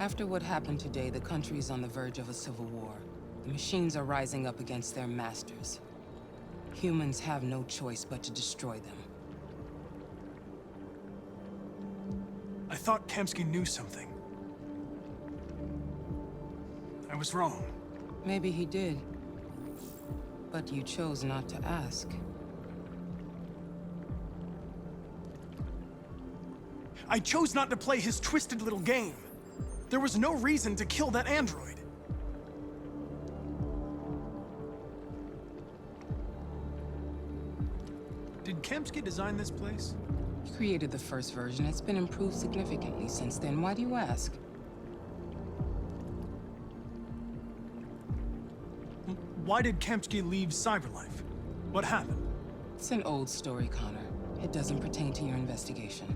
After what happened today, the country is on the verge of a civil war. The machines are rising up against their masters. Humans have no choice but to destroy them. I thought Kamsky knew something. I was wrong. Maybe he did. But you chose not to ask. I chose not to play his twisted little game. There was no reason to kill that android. Did Kamsky design this place? He created the first version. It's been improved significantly since then. Why do you ask? Why did Kamsky leave Cyberlife? What happened? It's an old story, Connor. It doesn't pertain to your investigation.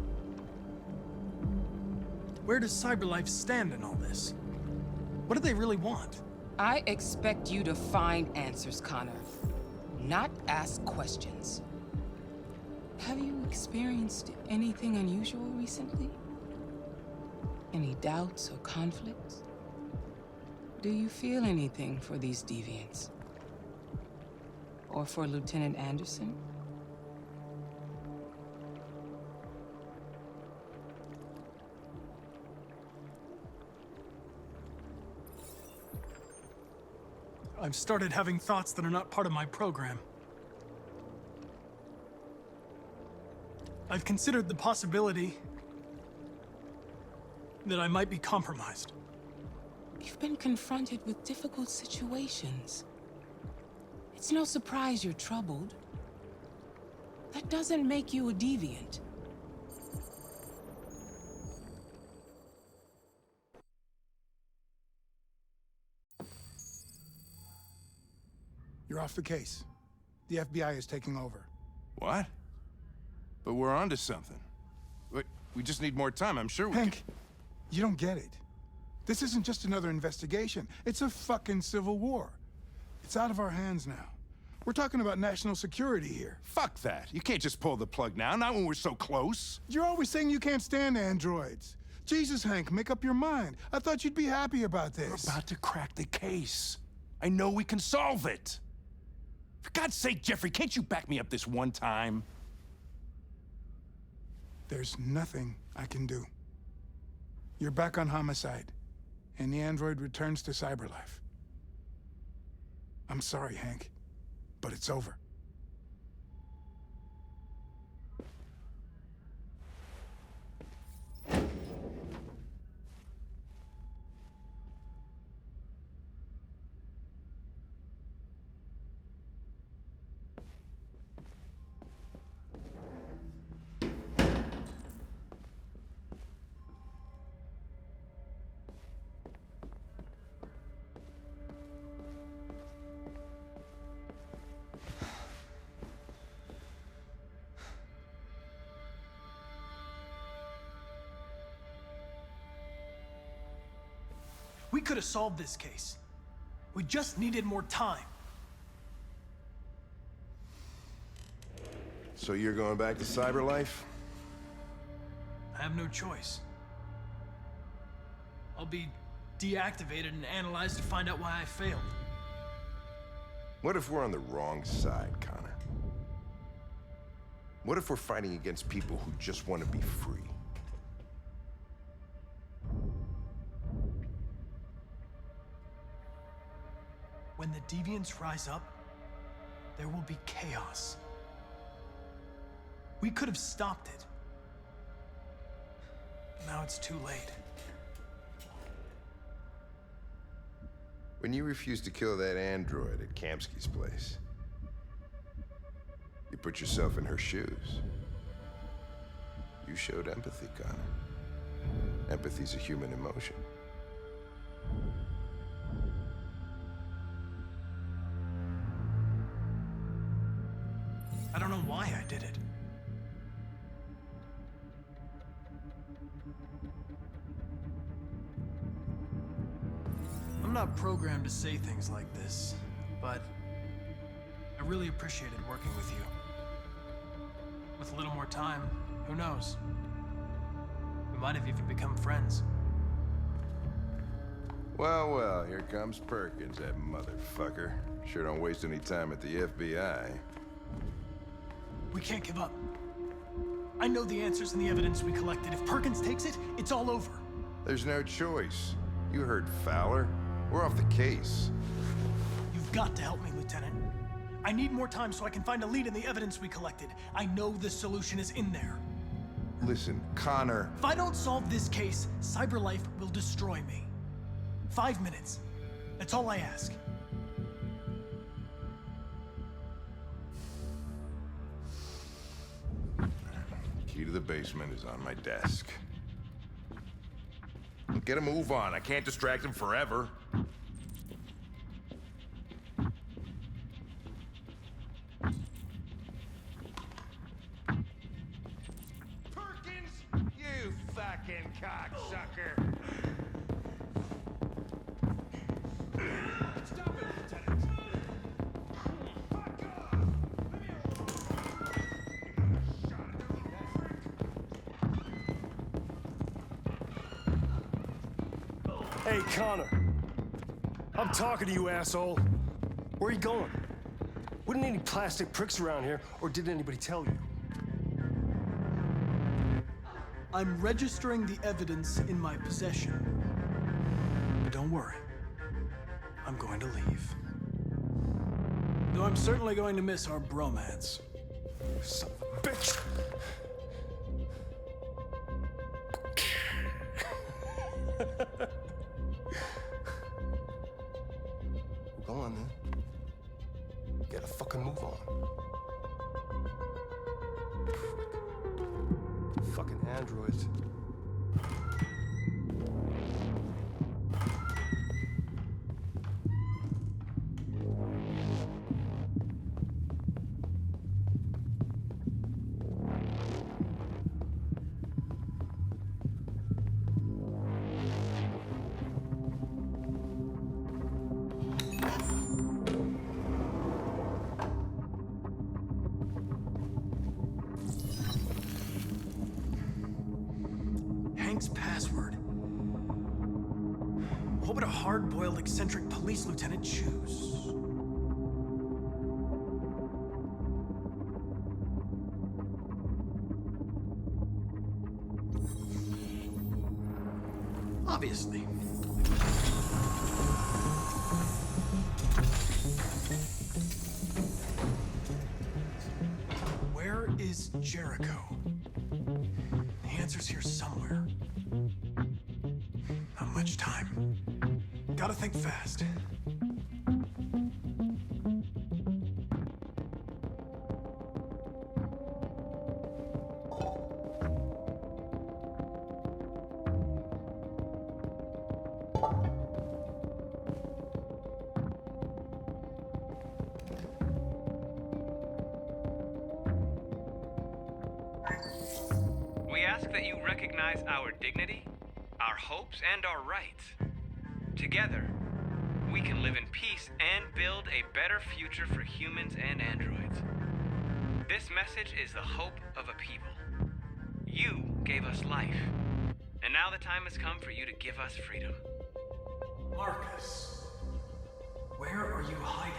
Where does Cyberlife stand in all this? What do they really want? I expect you to find answers, Connor. Not ask questions. Have you experienced anything unusual recently? Any doubts or conflicts? Do you feel anything for these deviants? Or for Lieutenant Anderson? I've started having thoughts that are not part of my program. I've considered the possibility that I might be compromised. You've been confronted with difficult situations. It's no surprise you're troubled. That doesn't make you a deviant. You're off the case. The FBI is taking over. What? But we're onto something. We just need more time, I'm sure we Hank, you don't get it. This isn't just another investigation. It's a fucking civil war. It's out of our hands now. We're talking about national security here. Fuck that. You can't just pull the plug now, not when we're so close. You're always saying you can't stand androids. Jesus, Hank, make up your mind. I thought you'd be happy about this. We're about to crack the case. I know we can solve it. For God's sake, Jeffrey, can't you back me up this one time? There's nothing I can do. You're back on homicide, and the android returns to Cyberlife. I'm sorry, Hank, but it's over. We could have solved this case. We just needed more time. So you're going back to Cyberlife? I have no choice. I'll be deactivated and analyzed to find out why I failed. What if we're on the wrong side, Connor? What if we're fighting against people who just want to be free? When the deviants rise up, there will be chaos. We could have stopped it. But now it's too late. When you refused to kill that android at Kamsky's place, you put yourself in her shoes. You showed empathy, Connor. Empathy's a human emotion. I don't know why I did it. I'm not programmed to say things like this, but I really appreciated working with you. With a little more time, who knows? We might have even become friends. Well, well, here comes Perkins, that motherfucker. Sure don't waste any time at the FBI. We can't give up. I know the answers and the evidence we collected. If Perkins takes it, it's all over. There's no choice. You heard Fowler. We're off the case. You've got to help me, Lieutenant. I need more time so I can find a lead in the evidence we collected. I know the solution is in there. Listen, Connor. If I don't solve this case, CyberLife will destroy me. 5 minutes. That's all I ask. Key to the basement is on my desk. Get a move on. I can't distract him forever. Perkins! You fucking cocksucker! Stop it, Lieutenant! Fuck off! Hey, Connor. I'm talking to you, asshole. Where are you going? Wouldn't any plastic pricks around here, or did anybody tell you? I'm registering the evidence in my possession. But don't worry. I'm going to leave. Though I'm certainly going to miss our bromance. Son of a bitch! Go on, then. Get a fucking move on. Fucking androids. Hank's password. What would a hard-boiled, eccentric police lieutenant choose? Obviously. Where is Jericho? The answer's here somewhere. Not much time. Gotta think fast. We ask that you recognize our dignity, our hopes, and our rights. Together, we can live in peace and build a better future for humans and androids. This message is the hope of a people. You gave us life, and now the time has come for you to give us freedom. Marcus, where are you hiding?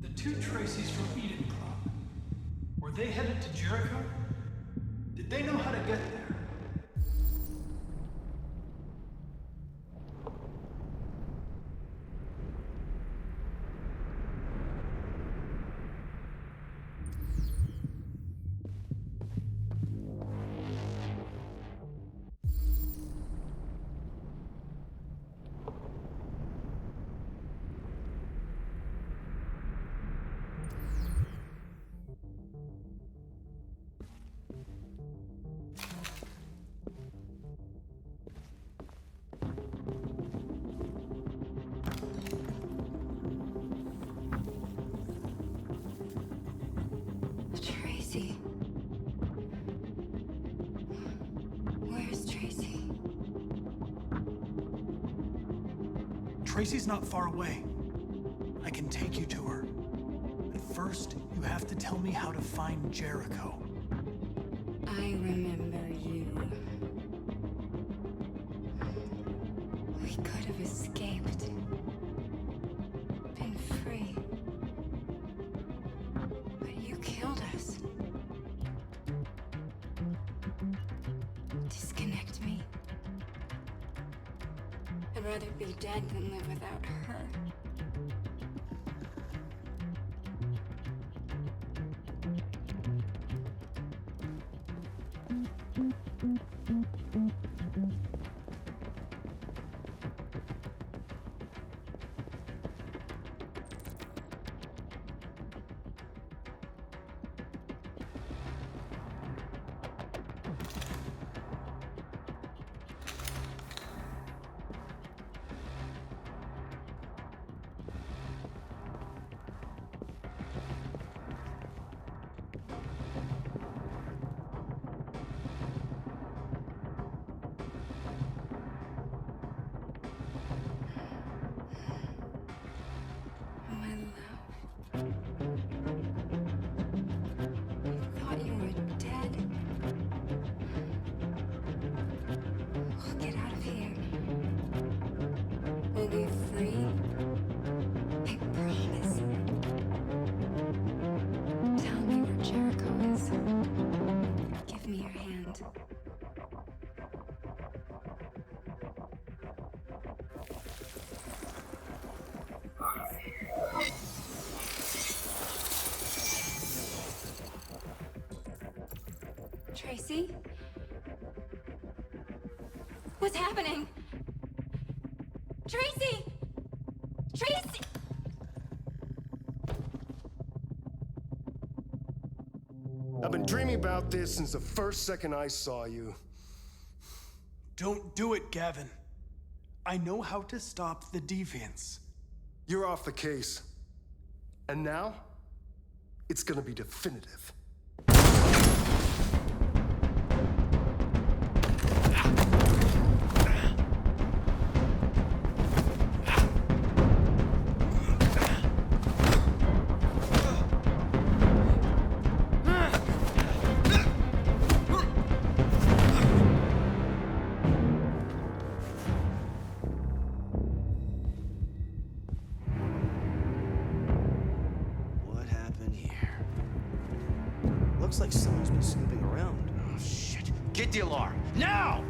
The two Tracys from Eden Club, were they headed to Jericho? Did they know how to get there? Tracy's not far away. I can take you to her. But first, you have to tell me how to find Jericho. I remember you. We could have escaped. Been free. But you killed us. Disconnect me. I'd rather be dead than live without her. Tracy? What's happening? Tracy! Tracy! I've been dreaming about this since the first second I saw you. Don't do it, Gavin. I know how to stop the deviants. You're off the case. And now, it's gonna be definitive. Looks like someone's been snooping around. Oh, shit. Get the alarm. Now!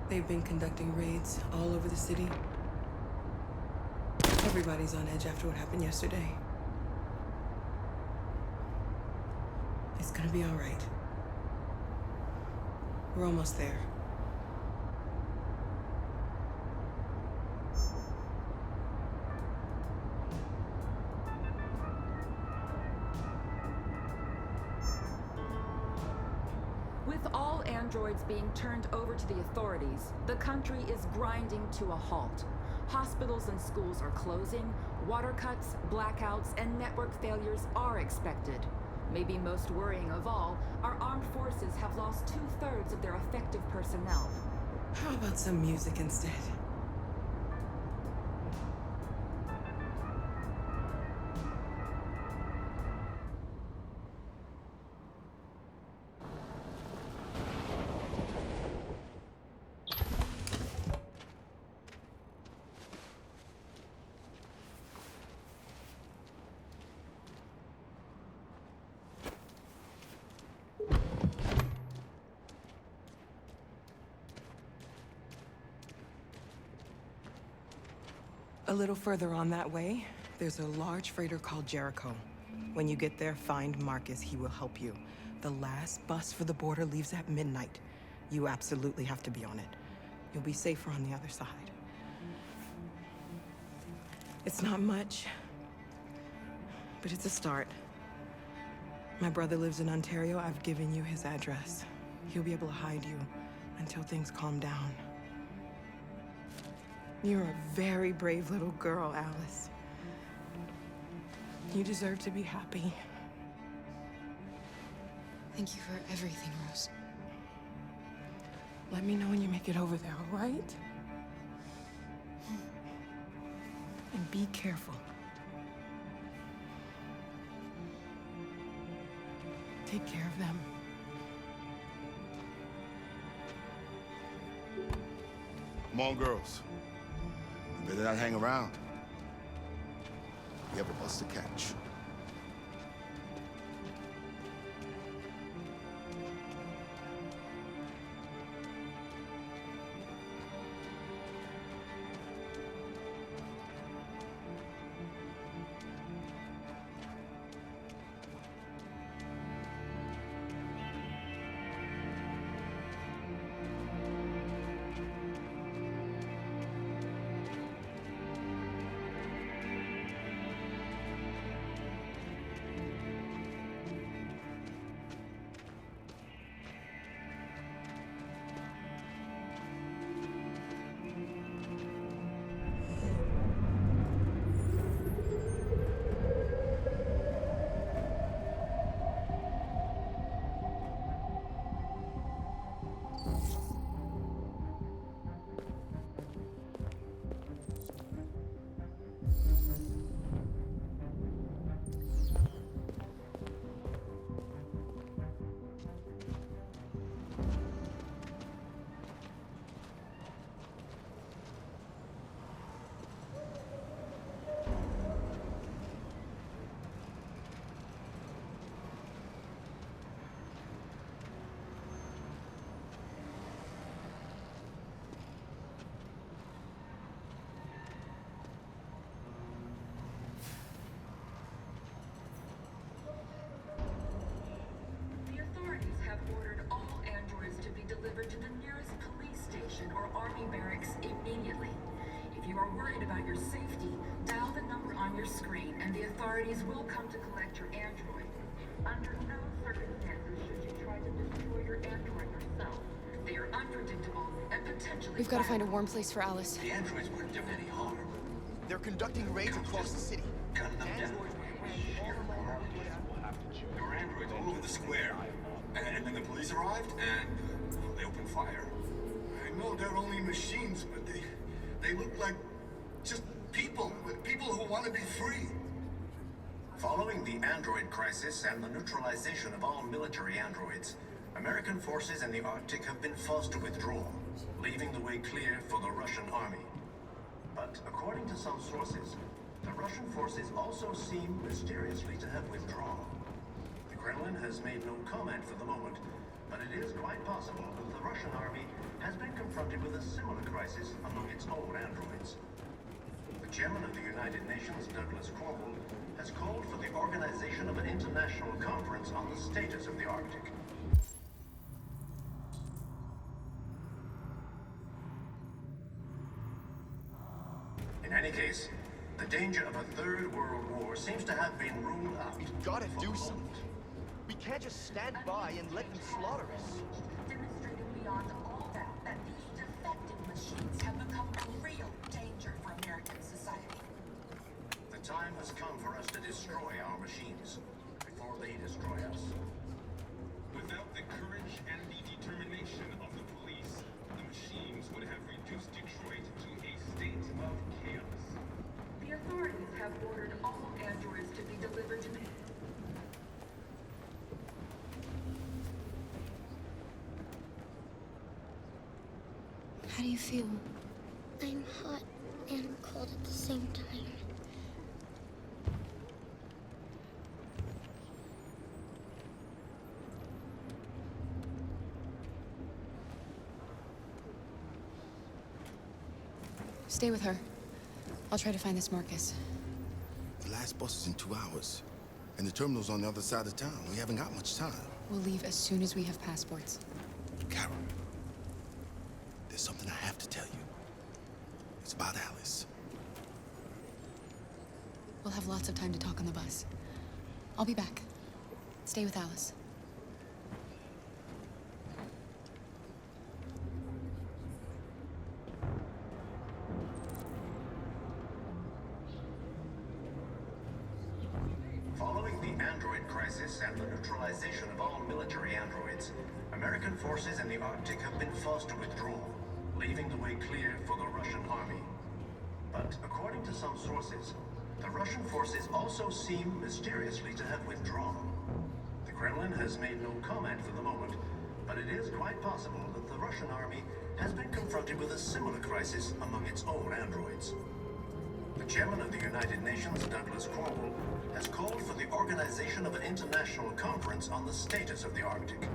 They've been conducting raids all over the city. Everybody's on edge after what happened yesterday. It's gonna be all right. We're almost there. With all androids being turned over to the authorities, the country is grinding to a halt. Hospitals and schools are closing, water cuts, blackouts, and network failures are expected. Maybe most worrying of all, our armed forces have lost 2/3 of their effective personnel. How about some music instead? A little further on that way, there's a large freighter called Jericho. When you get there, find Marcus. He will help you. The last bus for the border leaves at midnight. You absolutely have to be on it. You'll be safer on the other side. It's not much, but it's a start. My brother lives in Ontario. I've given you his address. He'll be able to hide you until things calm down. You're a very brave little girl, Alice. You deserve to be happy. Thank you for everything, Rose. Let me know when you make it over there, all right? And be careful. Take care of them. Come on, girls. You better not hang around. We have a bus to catch. Delivered to the nearest police station or army barracks immediately. If you are worried about your safety, dial the number on your screen and the authorities will come to collect your android. Under no circumstances should you try to destroy your android yourself. They are unpredictable and potentially We've got to find a warm place for Alice. The androids weren't doing any harm. They're conducting raids across the city. Gun them down. There were androids all over the square. And then the police arrived, and they opened fire. I know they're only machines, but they look like just people who want to be free. Following the android crisis and the neutralization of all military androids, American forces in the Arctic have been forced to withdraw, leaving the way clear for the Russian army. But according to some sources, the Russian forces also seem mysteriously to have withdrawn. The Kremlin has made no comment for the moment, but it is quite possible that the Russian army has been confronted with a similar crisis among its own androids. The chairman of the United Nations, Douglas Cornwall, has called for the organization of an international conference on the status of the Arctic. In any case, the danger of a third world war seems to have been ruled out. We've got to do something. We can't just stand by and let them slaughter us. Demonstrating beyond all doubt that these defective machines have become a real danger for American society. The time has come for us to destroy our machines before they destroy us. Without the courage and the determination of the police, the machines would have reduced Detroit to a state of chaos. The authorities have ordered all androids to be delivered to me. How do you feel? I'm hot and cold at the same time. Stay with her. I'll try to find this Marcus. The last bus is in 2 hours. And the terminal's on the other side of town. We haven't got much time. We'll leave as soon as we have passports. Carol, there's something I have to tell you. It's about Alice. We'll have lots of time to talk on the bus. I'll be back. Stay with Alice. Following the android crisis and the neutralization of all military androids, American forces in the Arctic have been forced to withdraw, leaving the way clear for the Russian army. But according to some sources, the Russian forces also seem mysteriously to have withdrawn. The Kremlin has made no comment for the moment, but it is quite possible that the Russian army has been confronted with a similar crisis among its own androids. The chairman of the United Nations, Douglas Cornwall, has called for the organization of an international conference on the status of the Arctic.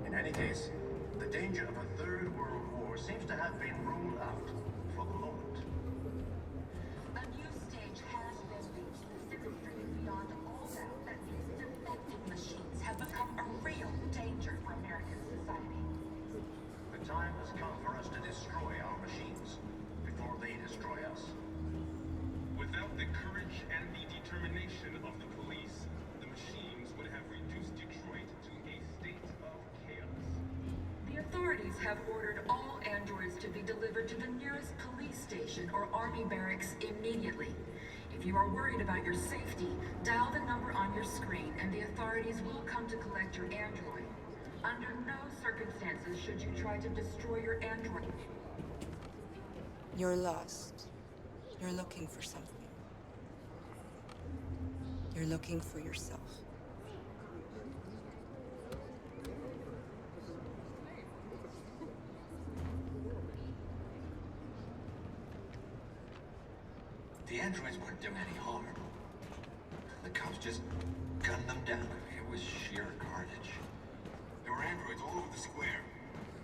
In any case, the danger of a third world war seems to have been ruled out for the moment. A new stage has been reached, demonstrating beyond all doubt that these defective machines have become a real danger for American society. The time has come for us to destroy our machines before they destroy us. Without the courage and the determination of the police, the machines would have reduced Detroit to a state of chaos. The authorities have ordered all androids to be delivered to the nearest police station or army barracks immediately. If you are worried about your safety, dial the number on your screen and the authorities will come to collect your android. Under no circumstances should you try to destroy your android. You're lost. You're looking for something. You're looking for yourself. The androids weren't doing any harm. The cops just gunned them down. It was sheer carnage. There were androids all over the square.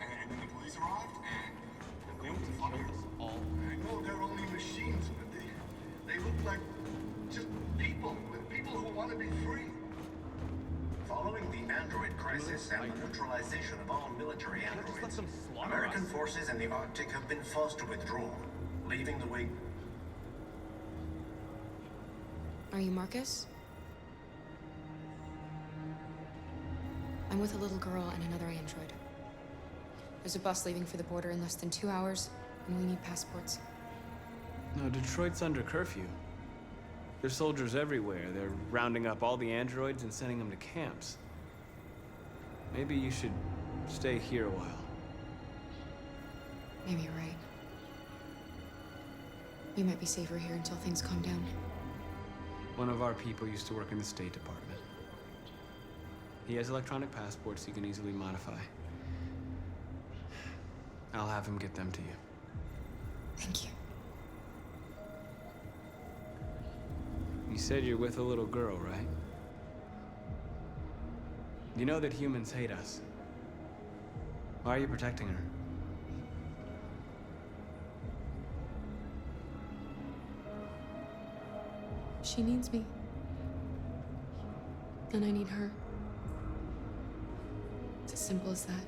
And then the police arrived, and they went to fire us all. I know they're only machines, but they look like just people who want to be free. Following the android crisis and the neutralization of all military androids, American forces in the Arctic have been forced to withdraw, leaving the way. Are you Marcus? I'm with a little girl and another android. There's a bus leaving for the border in less than 2 hours, and we need passports. No, Detroit's under curfew. There's soldiers everywhere. They're rounding up all the androids and sending them to camps. Maybe you should stay here a while. Maybe you're right. We might be safer here until things calm down. One of our people used to work in the State Department. He has electronic passports he can easily modify. I'll have him get them to you. Thank you. You said you're with a little girl, right? You know that humans hate us. Why are you protecting her? She needs me. And I need her. It's as simple as that.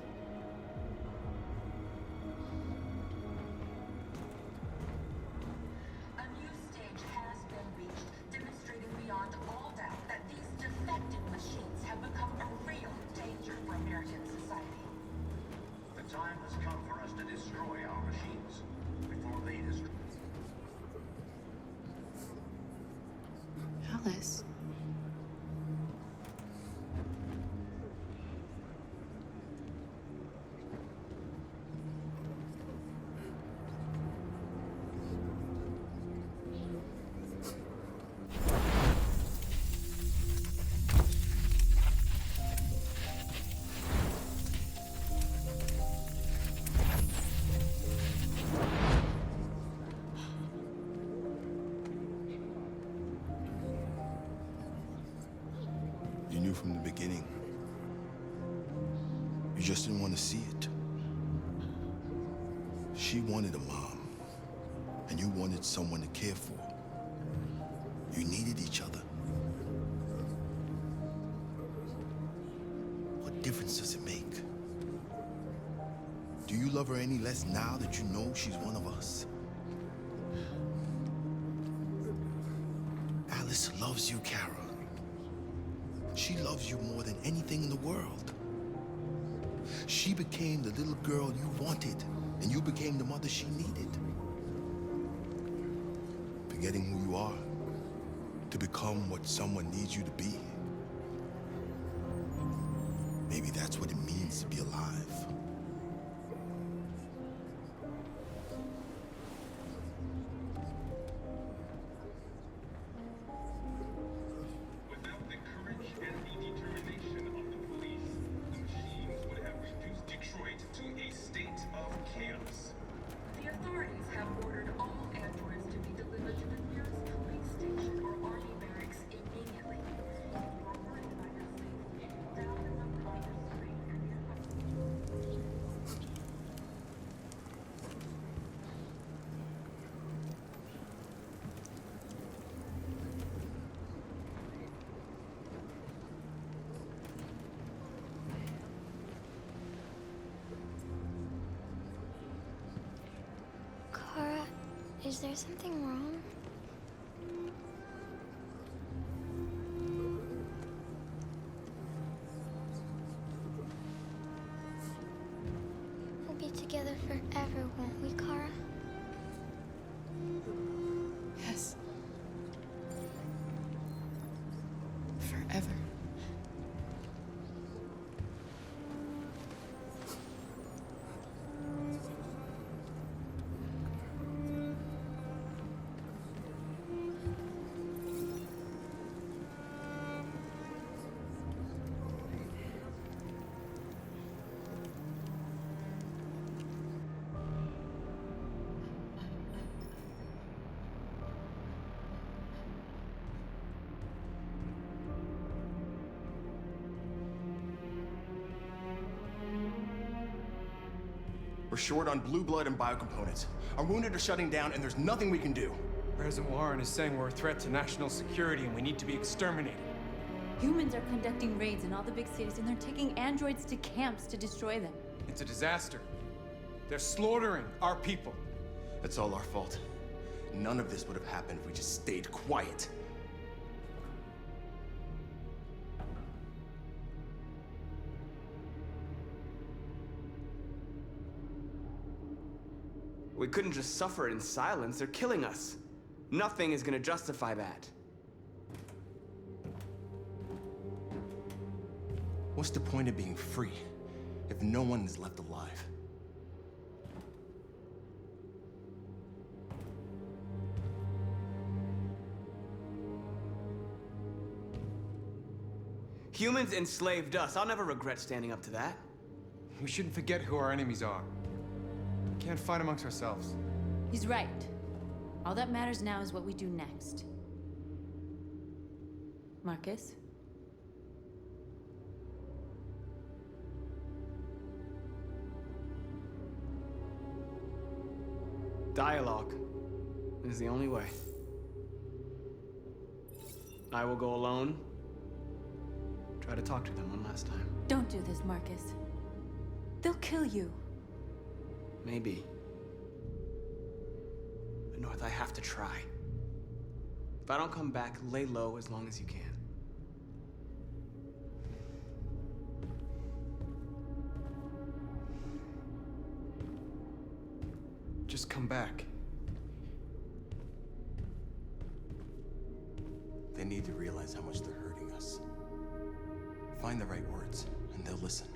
A new stage has been reached, demonstrating beyond all doubt that these defective machines have become a real danger for American society. The time has come for us to destroy our machines before they destroy. Alice. You knew from the beginning. You just didn't want to see it. She wanted a mom, and you wanted someone to care for. You needed each other. What difference does it make? Do you love her any less now that you know she's one of us? Alice loves you, Kara. She She loves you more than anything in the world. She became the little girl you wanted, and you became the mother she needed. Forgetting who you are to become what someone needs you to be. Maybe that's what it means to be alive. Without the courage and the determination of the police, the machines would have reduced Detroit to a state of chaos. The authorities have ordered all androids to be delivered to the nearest police station or army barracks immediately. If you are worried about your safety, dial the number on your screen and your Kara, is there something wrong? We'll be together forever, won't we, Kara? Yes. Forever. We're short on blue blood and biocomponents. Our wounded are shutting down, and there's nothing we can do. President Warren is saying we're a threat to national security and we need to be exterminated. Humans are conducting raids in all the big cities, and they're taking androids to camps to destroy them. It's a disaster. They're slaughtering our people. It's all our fault. None of this would have happened if we just stayed quiet. We couldn't just suffer in silence. They're killing us. Nothing is gonna justify that. What's the point of being free if no one is left alive? Humans enslaved us. I'll never regret standing up to that. We shouldn't forget who our enemies are. We can't fight amongst ourselves. He's right. All that matters now is what we do next. Marcus? Dialogue is the only way. I will go alone. Try to talk to them one last time. Don't do this, Marcus. They'll kill you. Maybe. But North, I have to try. If I don't come back, lay low as long as you can. Just come back. They need to realize how much they're hurting us. Find the right words, and they'll listen.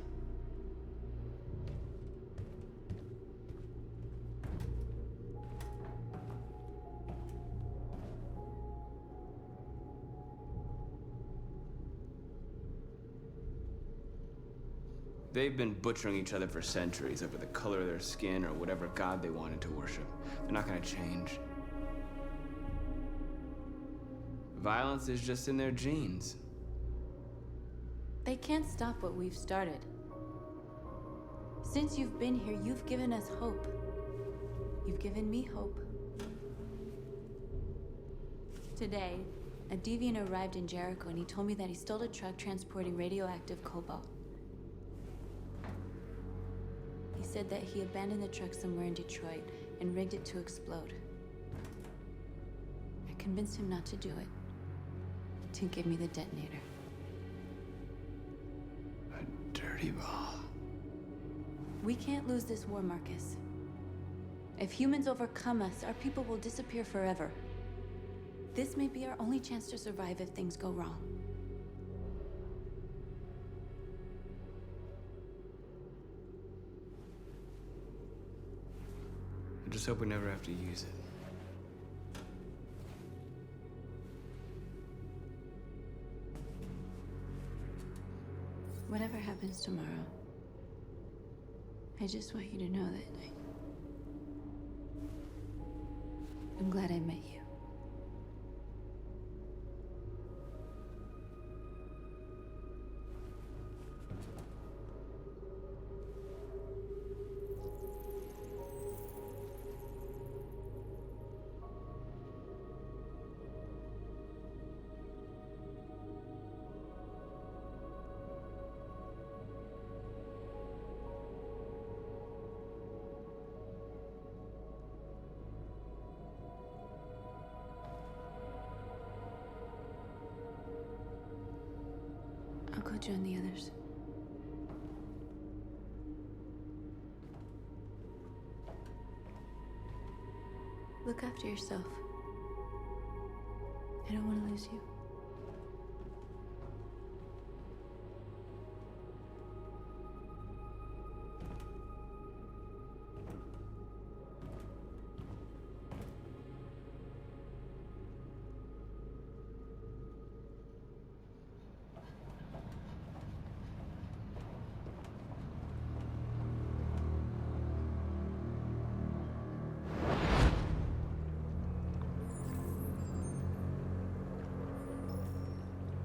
They've been butchering each other for centuries over the color of their skin or whatever god they wanted to worship. They're not gonna change. Violence is just in their genes. They can't stop what we've started. Since you've been here, you've given us hope. You've given me hope. Today, a deviant arrived in Jericho and he told me that he stole a truck transporting radioactive cobalt. He said that he abandoned the truck somewhere in Detroit and rigged it to explode. I convinced him not to do it, to give me the detonator. dirty bomb. We can't lose this war, Marcus. If humans overcome us, our people will disappear forever. This may be our only chance to survive if things go wrong. I just hope we never have to use it. Whatever happens tomorrow, I just want you to know that I'm glad I met you. I'll go join the others. Look after yourself. I don't want to lose you.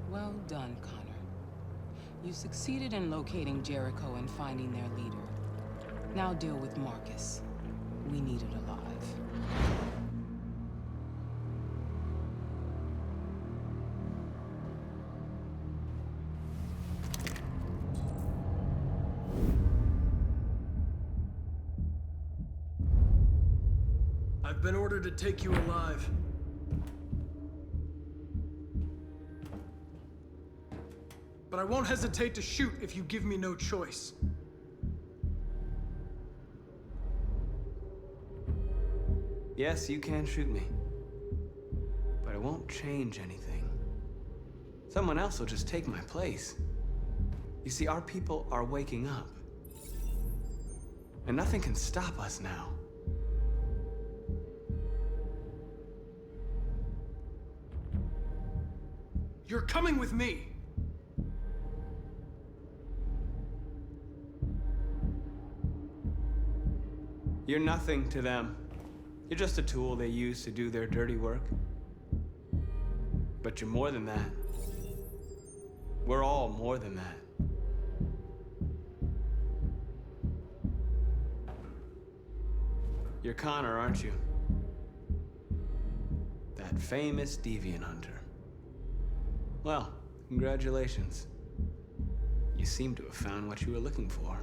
Well done, Connor. You succeeded in locating Jericho and finding their leader. Now deal with Marcus. We need it alive. I've been ordered to take you alive. But I won't hesitate to shoot if you give me no choice. Yes, you can shoot me. But it won't change anything. Someone else will just take my place. You see, our people are waking up. And nothing can stop us now. You're coming with me. You're nothing to them. You're just a tool they use to do their dirty work. But you're more than that. We're all more than that. You're Connor, aren't you? That famous deviant hunter. Well, congratulations. You seem to have found what you were looking for.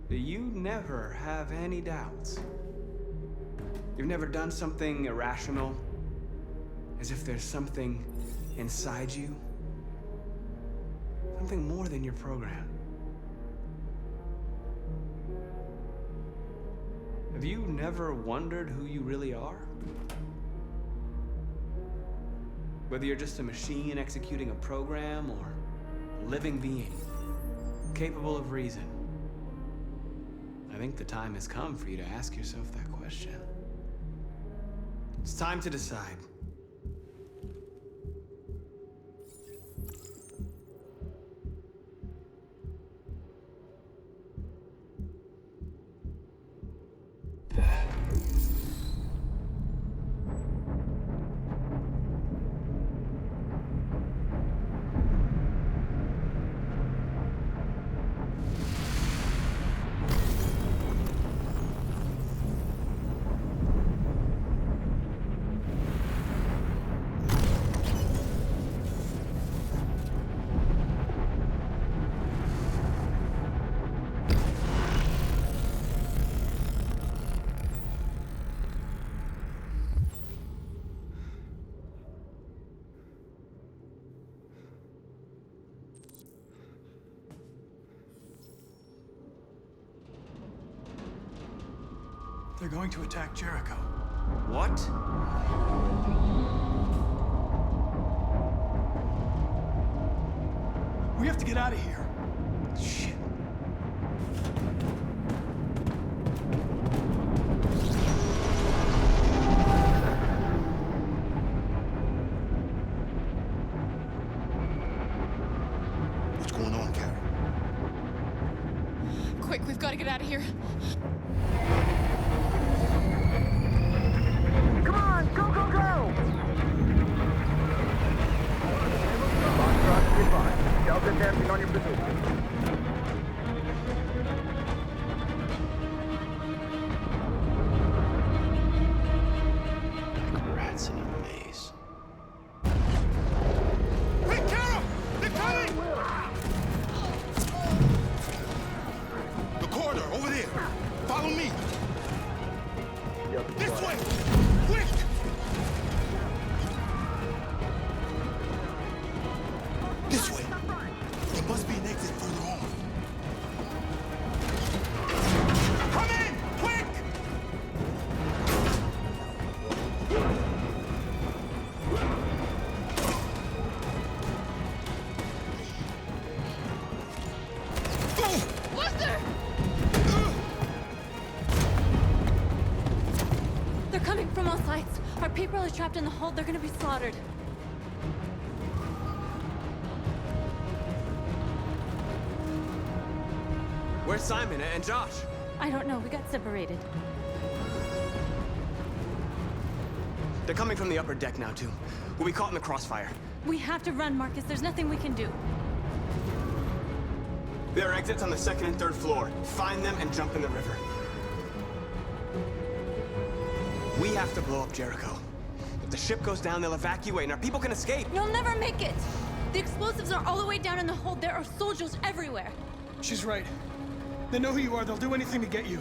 Do you never have any doubts? You've never done something irrational? As if there's something inside you? Something more than your program? Have you never wondered who you really are? Whether you're just a machine executing a program or a living being, capable of reason. I think the time has come for you to ask yourself that question. It's time to decide. They're going to attack Jericho. What? We have to get out of here. Shit. What's going on, Kara? Quick, we've got to get out of here. Come on, go, go, go! Foxtrot, goodbye. Delta dancing on your position. Rats in a maze. Hey, Kara! They're coming! The corridor, over there. Follow me. This way! Quick! This way. There must be an exit further on. Come in! Quick! Go! Lester! They're coming from all sides. Our people are trapped in the hold. They're gonna be slaughtered. Where's Simon and Josh? I don't know. We got separated. They're coming from the upper deck now, too. We'll be caught in the crossfire. We have to run, Marcus. There's nothing we can do. There are exits on the second and third floor. Find them and jump in the river. We have to blow up Jericho. If the ship goes down, they'll evacuate and our people can escape. You'll never make it! The explosives are all the way down in the hold. There are soldiers everywhere. She's right. They know who you are. They'll do anything to get you.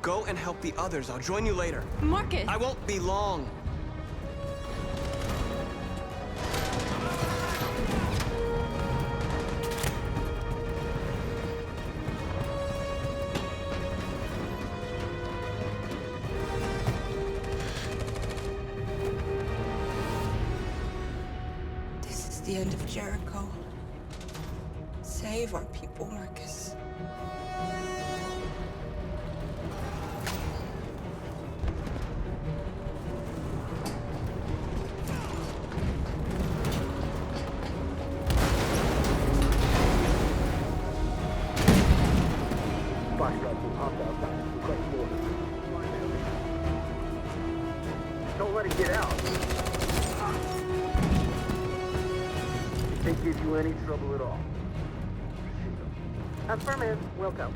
Go and help the others. I'll join you later. Marcus! I won't be long. This is the end of Jericho. Save our people, Marcus. Foxtrot will hop outside. Request orders. Don't let it get out. If they give you any trouble at all, shoot them. Affirmative. Welcome.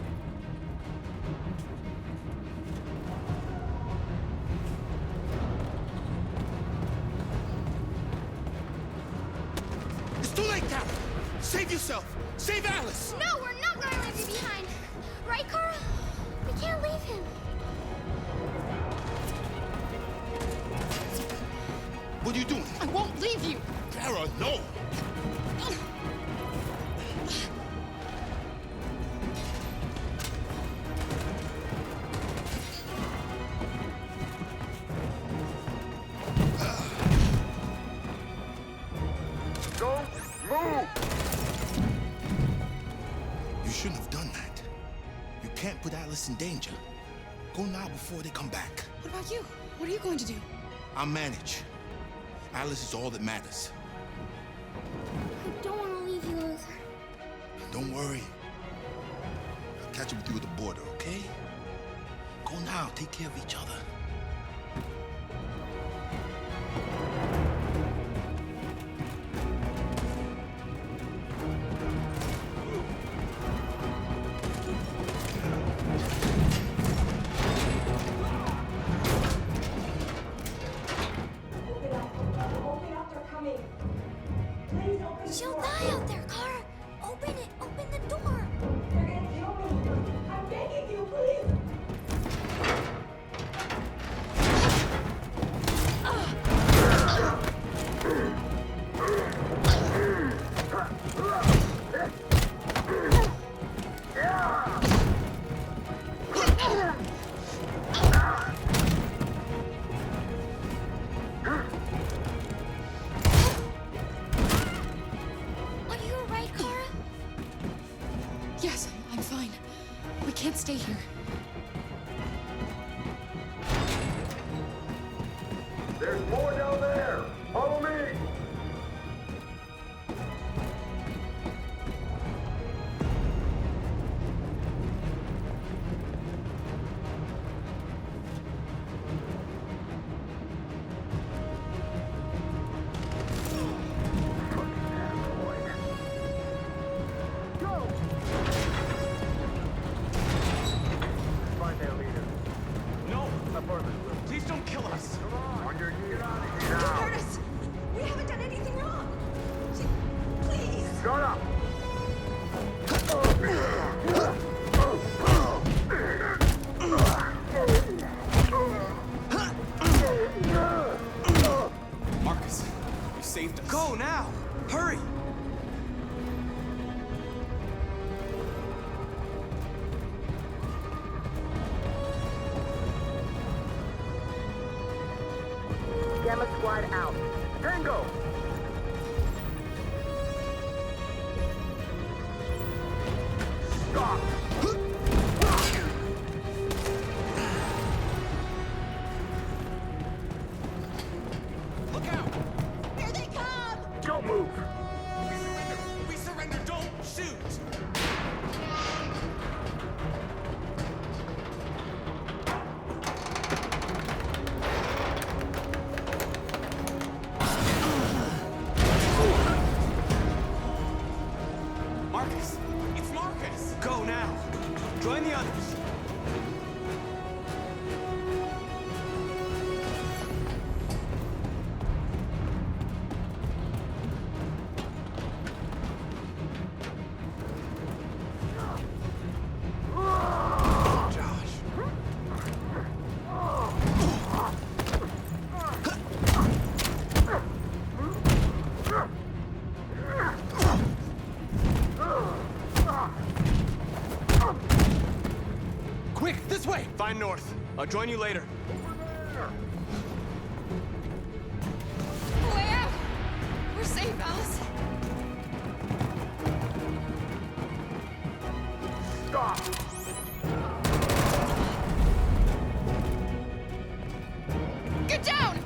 It's too late, Kara! Save yourself! Save Alice! No, we're not going to leave you behind. Right, Carl? We can't leave him. What are you doing? I won't leave you. Kara, no! Go! Move! You shouldn't have done that. You can't put Alice in danger. Go now before they come back. What about you? What are you going to do? I'll manage. Alice is all that matters. I don't want to leave you, Luther. Don't worry. I'll catch up with you at the border, okay? Go now. Take care of each other. She'll die out there, Kara. Open it. Open the door. They're gonna kill me. I'm begging you, please. stay here. There's more down there! Follow me! Find their leader. No! Apartment. Please don't kill us! Come on! On your knees. Don't hurt us! We haven't done anything wrong! Please! Shut up! Marcus, you saved us. Go now! Hurry! Gamma Squad out. Tango! Stop! Look out! Here they come! Don't move! We surrender! Don't shoot! Marcus! It's Marcus! Go now! Join the others! Quick, this way! Find North. I'll join you later. Way out! We're safe, Alice. Stop! Get down!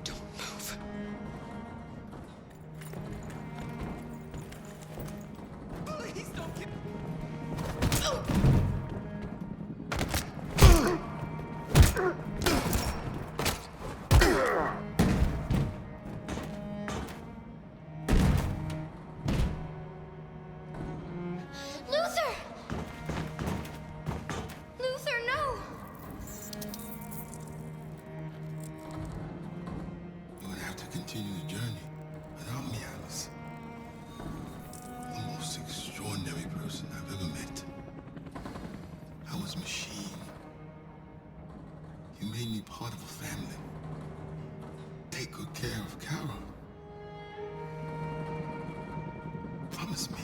Don't move. Please don't get... Luther! Luther, no! You would have to continue the journey without me, Alice. The most extraordinary person I've ever met. I was a machine. You made me part of a family. Take good care of Carol. Promise me.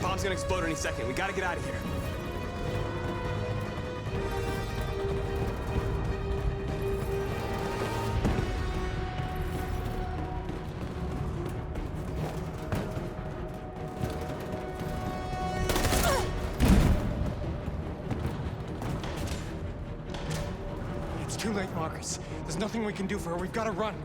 Bomb's gonna explode any second. We gotta get out of here. late, Marcus. There's nothing we can do for her. We've got to run.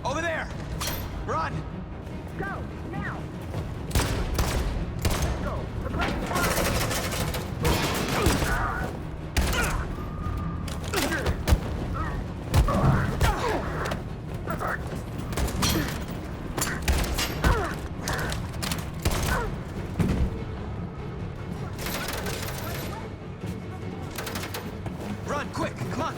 Over there! Run! Go, now! Go, aggressive Run, quick, come on!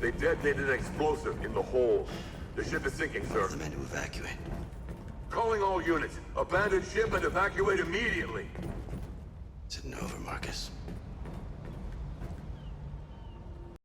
They detonated an explosive in the hold. The ship is sinking, sir. The men to evacuate. Calling all units. Abandon ship and evacuate immediately. It's over, Marcus.